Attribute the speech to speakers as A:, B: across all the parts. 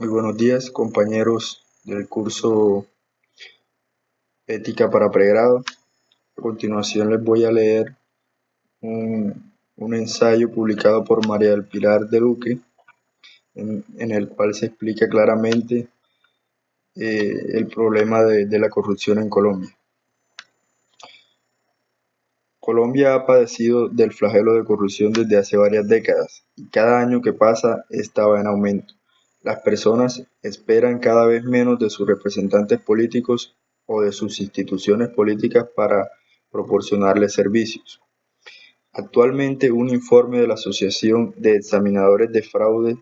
A: Muy buenos días, compañeros del curso Ética para Pregrado. A continuación les voy a leer un ensayo publicado por María del Pilar de Luque, en el cual se explica claramente el problema de la corrupción en Colombia. Colombia ha padecido del flagelo de corrupción desde hace varias décadas y cada año que pasa esta va en aumento. Las personas esperan cada vez menos de sus representantes políticos o de sus instituciones políticas para proporcionarles servicios. Actualmente, un informe de la Asociación de Examinadores de Fraude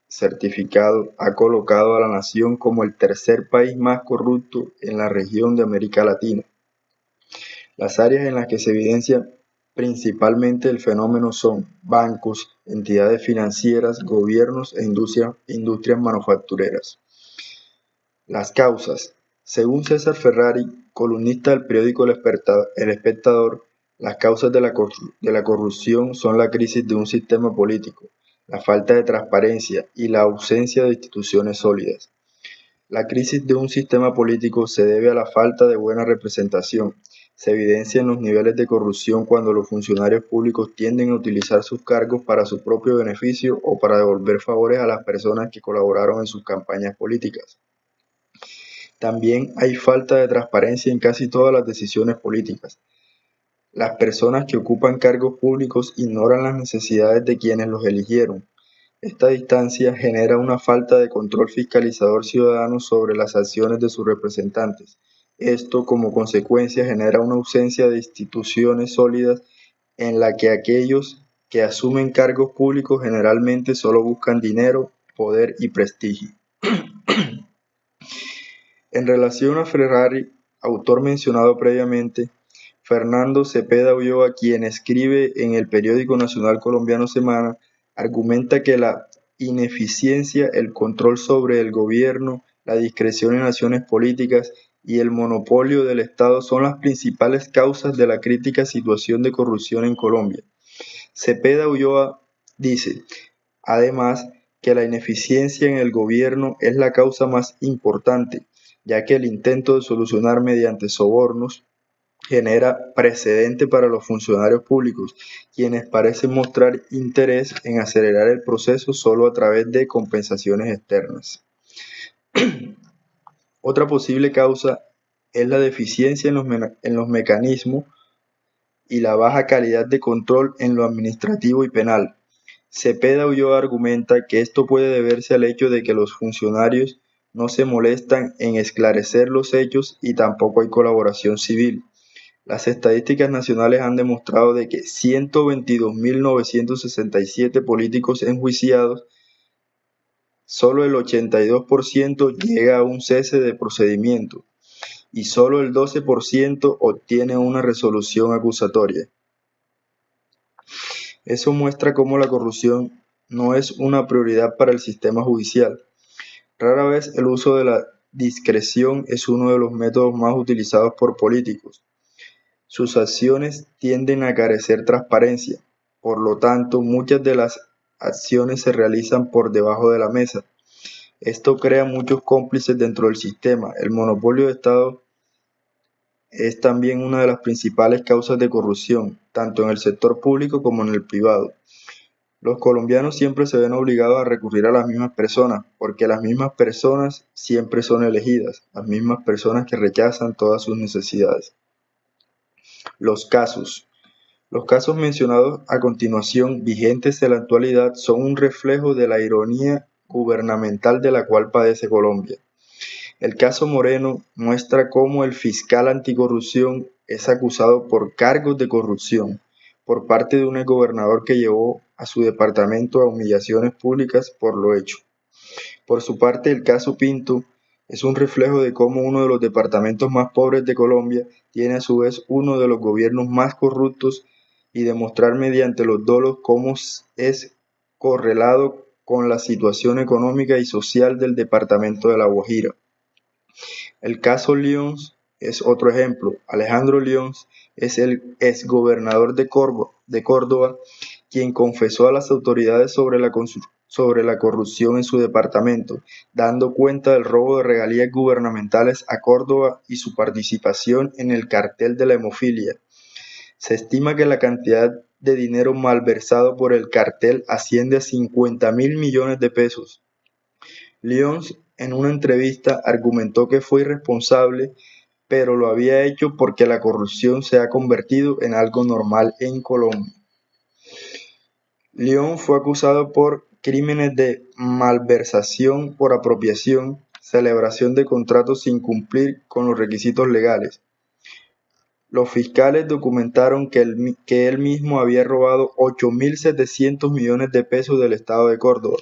A: Certificado ha colocado a la nación como el tercer país más corrupto en la región de América Latina. Las áreas en las que se evidencia principalmente el fenómeno son bancos, entidades financieras, gobiernos e industrias manufactureras. Las causas. Según César Ferrari, columnista del periódico El Espectador, las causas de la corrupción son la crisis de un sistema político, la falta de transparencia y la ausencia de instituciones sólidas. La crisis de un sistema político se debe a la falta de buena representación. Se evidencia en los niveles de corrupción cuando los funcionarios públicos tienden a utilizar sus cargos para su propio beneficio o para devolver favores a las personas que colaboraron en sus campañas políticas. También hay falta de transparencia en casi todas las decisiones políticas. Las personas que ocupan cargos públicos ignoran las necesidades de quienes los eligieron. Esta distancia genera una falta de control fiscalizador ciudadano sobre las acciones de sus representantes. Esto, como consecuencia, genera una ausencia de instituciones sólidas en la que aquellos que asumen cargos públicos generalmente solo buscan dinero, poder y prestigio. En relación a Ferrari, autor mencionado previamente, Fernando Cepeda Ulloa, quien escribe en el periódico nacional colombiano Semana, argumenta que la ineficiencia, el control sobre el gobierno, la discreción en acciones políticas y el monopolio del Estado son las principales causas de la crítica situación de corrupción en Colombia. Cepeda Ulloa dice, además, que la ineficiencia en el gobierno es la causa más importante, ya que el intento de solucionar mediante sobornos genera precedente para los funcionarios públicos, quienes parecen mostrar interés en acelerar el proceso solo a través de compensaciones externas. Otra posible causa es la deficiencia en los mecanismos y la baja calidad de control en lo administrativo y penal. Cepeda Ulloa argumenta que esto puede deberse al hecho de que los funcionarios no se molestan en esclarecer los hechos y tampoco hay colaboración civil. Las estadísticas nacionales han demostrado de que 122.967 políticos enjuiciados, solo el 82% llega a un cese de procedimiento y solo el 12% obtiene una resolución acusatoria. Eso muestra cómo la corrupción no es una prioridad para el sistema judicial. Rara vez el uso de la discreción es uno de los métodos más utilizados por políticos. Sus acciones tienden a carecer transparencia, por lo tanto, muchas de las acciones se realizan por debajo de la mesa. Esto crea muchos cómplices dentro del sistema. El monopolio de Estado es también una de las principales causas de corrupción, tanto en el sector público como en el privado. Los colombianos siempre se ven obligados a recurrir a las mismas personas, porque las mismas personas siempre son elegidas, las mismas personas que rechazan todas sus necesidades. Los casos. Los casos mencionados a continuación, vigentes en la actualidad, son un reflejo de la ironía gubernamental de la cual padece Colombia. El caso Moreno muestra cómo el fiscal anticorrupción es acusado por cargos de corrupción por parte de un exgobernador que llevó a su departamento a humillaciones públicas por lo hecho. Por su parte, el caso Pinto es un reflejo de cómo uno de los departamentos más pobres de Colombia tiene a su vez uno de los gobiernos más corruptos y demostrar mediante los dolos cómo es correlado con la situación económica y social del departamento de La Guajira. El caso Lyons es otro ejemplo. Alejandro Lyons es el exgobernador de Córdoba quien confesó a las autoridades sobre la corrupción en su departamento, dando cuenta del robo de regalías gubernamentales a Córdoba y su participación en el cartel de la hemofilia. Se estima que la cantidad de dinero malversado por el cartel asciende a 50.000 millones de pesos. Lyons, en una entrevista, argumentó que fue irresponsable, pero lo había hecho porque la corrupción se ha convertido en algo normal en Colombia. Lyons fue acusado por crímenes de malversación por apropiación, celebración de contratos sin cumplir con los requisitos legales. Los fiscales documentaron que él mismo había robado 8.700 millones de pesos del estado de Córdoba.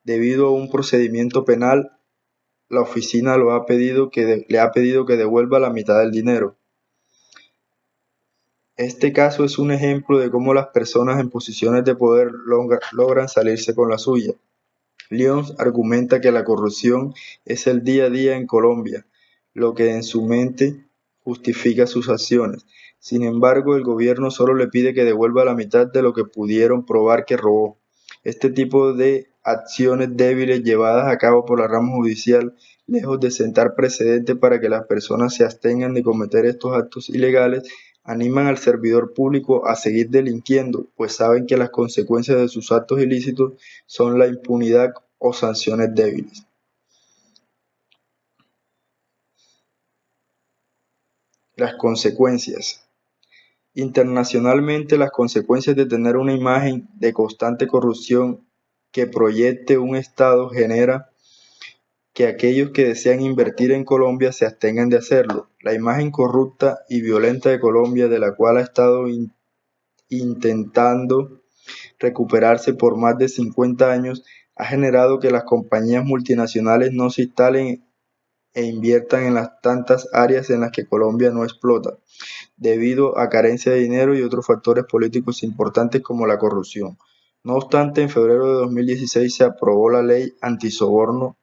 A: Debido a un procedimiento penal, la oficina le ha pedido que devuelva la mitad del dinero. Este caso es un ejemplo de cómo las personas en posiciones de poder logran salirse con la suya. Lyons argumenta que la corrupción es el día a día en Colombia, lo que en su mente justifica sus acciones. Sin embargo, el gobierno solo le pide que devuelva la mitad de lo que pudieron probar que robó. Este tipo de acciones débiles llevadas a cabo por la rama judicial, lejos de sentar precedentes para que las personas se abstengan de cometer estos actos ilegales, animan al servidor público a seguir delinquiendo, pues saben que las consecuencias de sus actos ilícitos son la impunidad o sanciones débiles. Las consecuencias. Internacionalmente, las consecuencias de tener una imagen de constante corrupción que proyecte un Estado genera que aquellos que desean invertir en Colombia se abstengan de hacerlo. La imagen corrupta y violenta de Colombia, de la cual ha estado intentando recuperarse por más de 50 años, ha generado que las compañías multinacionales no se instalen e inviertan en las tantas áreas en las que Colombia no explota, debido a carencia de dinero y otros factores políticos importantes como la corrupción. No obstante, en febrero de 2016 se aprobó la ley antisoborno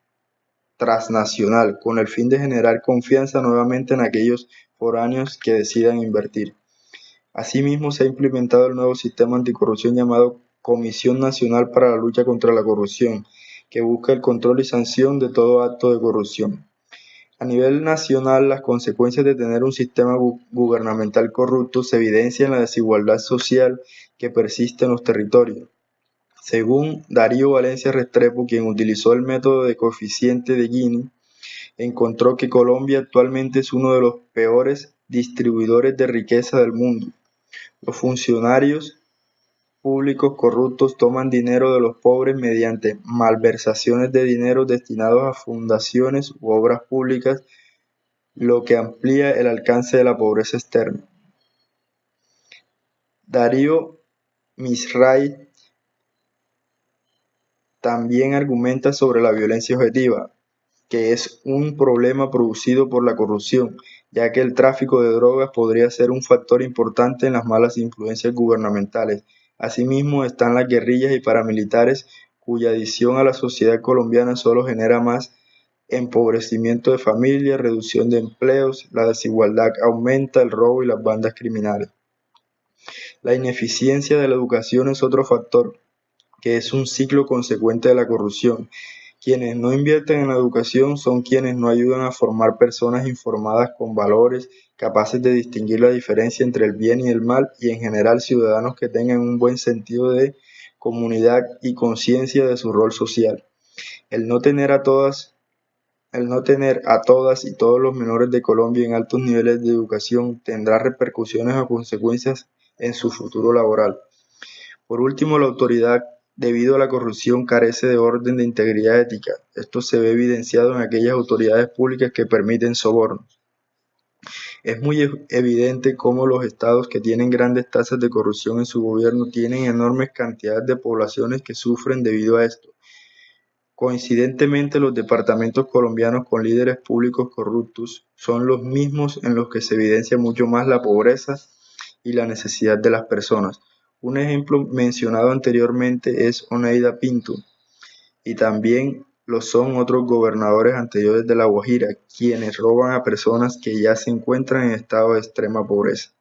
A: transnacional, con el fin de generar confianza nuevamente en aquellos foráneos que decidan invertir. Asimismo, se ha implementado el nuevo sistema anticorrupción llamado Comisión Nacional para la Lucha contra la Corrupción, que busca el control y sanción de todo acto de corrupción. A nivel nacional, las consecuencias de tener un sistema gubernamental corrupto se evidencian en la desigualdad social que persiste en los territorios. Según Darío Valencia Restrepo, quien utilizó el método de coeficiente de Gini, encontró que Colombia actualmente es uno de los peores distribuidores de riqueza del mundo. Los funcionarios públicos corruptos toman dinero de los pobres mediante malversaciones de dinero destinados a fundaciones u obras públicas, lo que amplía el alcance de la pobreza externa. Darío Misray también argumenta sobre la violencia objetiva, que es un problema producido por la corrupción, ya que el tráfico de drogas podría ser un factor importante en las malas influencias gubernamentales. Asimismo, están las guerrillas y paramilitares, cuya adición a la sociedad colombiana solo genera más empobrecimiento de familias, reducción de empleos, la desigualdad aumenta, el robo y las bandas criminales. La ineficiencia de la educación es otro factor, que es un ciclo consecuente de la corrupción. Quienes no invierten en la educación son quienes no ayudan a formar personas informadas con valores, capaces de distinguir la diferencia entre el bien y el mal, y en general ciudadanos que tengan un buen sentido de comunidad y conciencia de su rol social. El no tener a todas y todos los menores de Colombia en altos niveles de educación tendrá repercusiones o consecuencias en su futuro laboral. Por último, la autoridad, debido a la corrupción, carece de orden de integridad ética. Esto se ve evidenciado en aquellas autoridades públicas que permiten sobornos. Es muy evidente cómo los estados que tienen grandes tasas de corrupción en su gobierno tienen enormes cantidades de poblaciones que sufren debido a esto. Coincidentemente, los departamentos colombianos con líderes públicos corruptos son los mismos en los que se evidencia mucho más la pobreza y la necesidad de las personas. Un ejemplo mencionado anteriormente es Oneida Pinto, y también lo son otros gobernadores anteriores de La Guajira, quienes roban a personas que ya se encuentran en estado de extrema pobreza.